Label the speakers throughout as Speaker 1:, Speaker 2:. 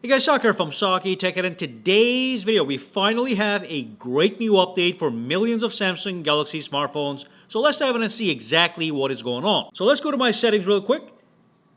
Speaker 1: Hey guys, Sak here from sakitech, and in today's video we finally have a great new update for millions of Samsung Galaxy smartphones. So let's dive in and see exactly what is going on. So let's go to my settings real quick,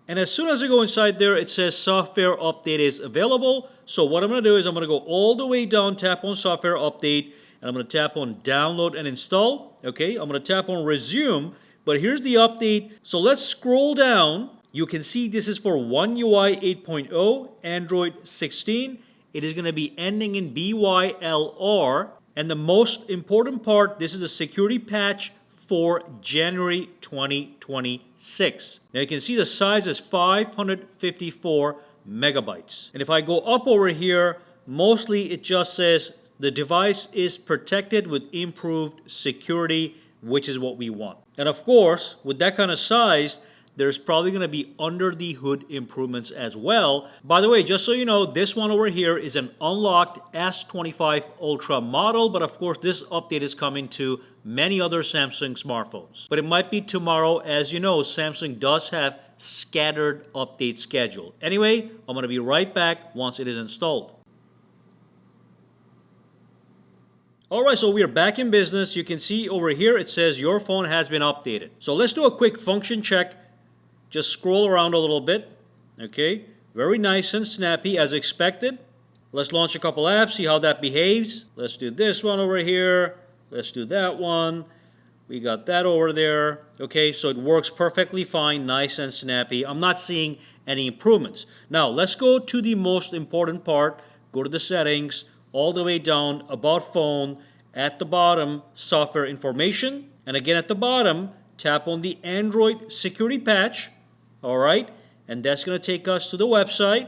Speaker 1: and as soon as I go inside there it says software update is available. So what I'm going to do is I'm going to go all the way down, tap on software update, and I'm going to tap on download and install. Okay, I'm going to tap on resume, but here's the update. So let's scroll down. You can see this is for One UI 8.0, Android 16. It is going to be ending in BYLR. And the most important part, this is a security patch for January 2026. Now you can see the size is 554 megabytes. And if I go up over here, mostly it just says the device is protected with improved security, which is what we want. And of course, with that kind of size, there's probably going to be under the hood improvements as well. By the way, just so you know, this one over here is an unlocked S25 Ultra model, but of course this update is coming to many other Samsung smartphones. But it might be tomorrow. As you know, Samsung does have scattered update schedule. Anyway, I'm going to be right back once it is installed. Alright, so we are back in business. You can see over here it says your phone has been updated. So let's do a quick function check. Just scroll around a little bit. Okay, very nice and snappy as expected. Let's launch a couple apps, see how that behaves. Let's do this one over here. Let's do that one. We got that over there. Okay, so it works perfectly fine, nice and snappy. I'm not seeing any improvements. Now, let's go to the most important part. Go to the settings, all the way down, about phone. At the bottom, software information. And again at the bottom, tap on the Android security patch. Alright, and that's going to take us to the website.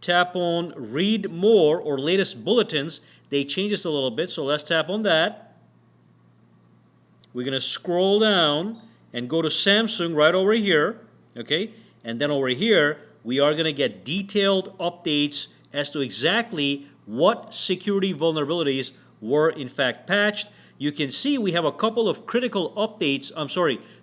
Speaker 1: Tap on read more or latest bulletins. They changed this a little bit, so let's tap on that. We're going to scroll down and go to Samsung right over here. Okay, and then over here we are going to get detailed updates as to exactly what security vulnerabilities were in fact patched. You can see we have a couple of critical updates,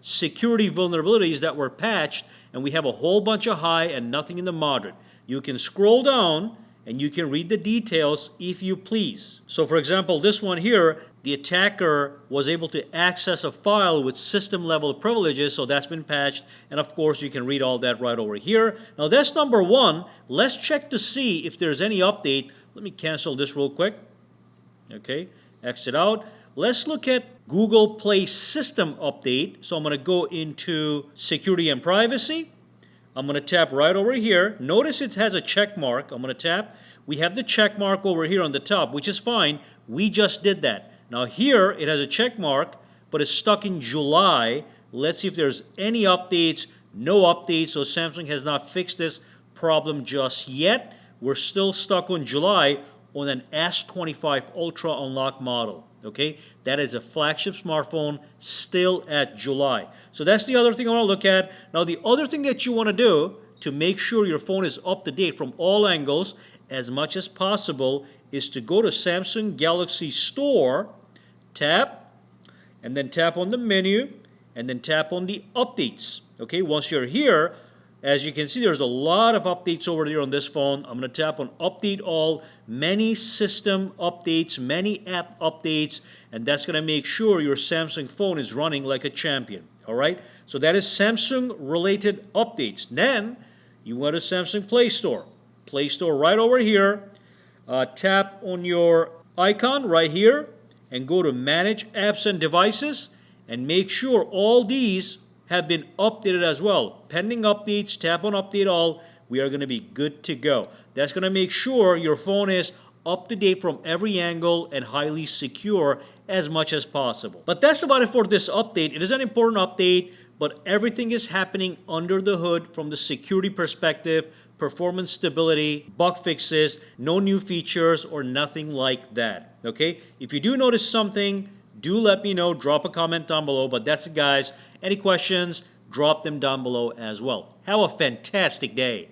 Speaker 1: security vulnerabilities that were patched, and we have a whole bunch of high and nothing in the moderate. You can scroll down and you can read the details if you please. So for example, this one here, the attacker was able to access a file with system level privileges, so that's been patched, and of course you can read all that right over here. Now that's number one. Let's check to see if there's any update. Let me cancel this real quick. Okay, exit out. Let's look at Google Play System Update. So I'm going to go into Security and Privacy. I'm going to tap right over here. Notice it has a check mark. I'm going to tap. We have the check mark over here on the top, which is fine. We just did that. Now here it has a check mark, but it's stuck in July. Let's see if there's any updates. No updates, so Samsung has not fixed this problem just yet. We're still stuck on July on an S25 Ultra unlocked model. Okay, that is a flagship smartphone, still at July. So that's the other thing I want to look at. Now the other thing that you want to do to make sure your phone is up to date from all angles as much as possible is to go to Samsung Galaxy Store, tap, and then tap on the menu, and then tap on the updates. Okay, once you're here, as you can see, there's a lot of updates over there on this phone. I'm going to tap on Update All, many system updates, many app updates, and that's going to make sure your Samsung phone is running like a champion. All right, so that is Samsung-related updates. Then you go to Samsung Play Store. Play Store right over here. Tap on your icon right here and go to Manage Apps and Devices, and make sure all these have been updated as well. Pending updates, tap on Update All. We are going to be good to go. That's going to make sure your phone is up to date from every angle and highly secure as much as possible. But that's about it for this update. It is an important update, but everything is happening under the hood from the security perspective, performance stability, bug fixes, no new features or nothing like that. Okay? If you do notice something, do let me know. Drop a comment down below. But that's it, guys. Any questions, drop them down below as well. Have a fantastic day.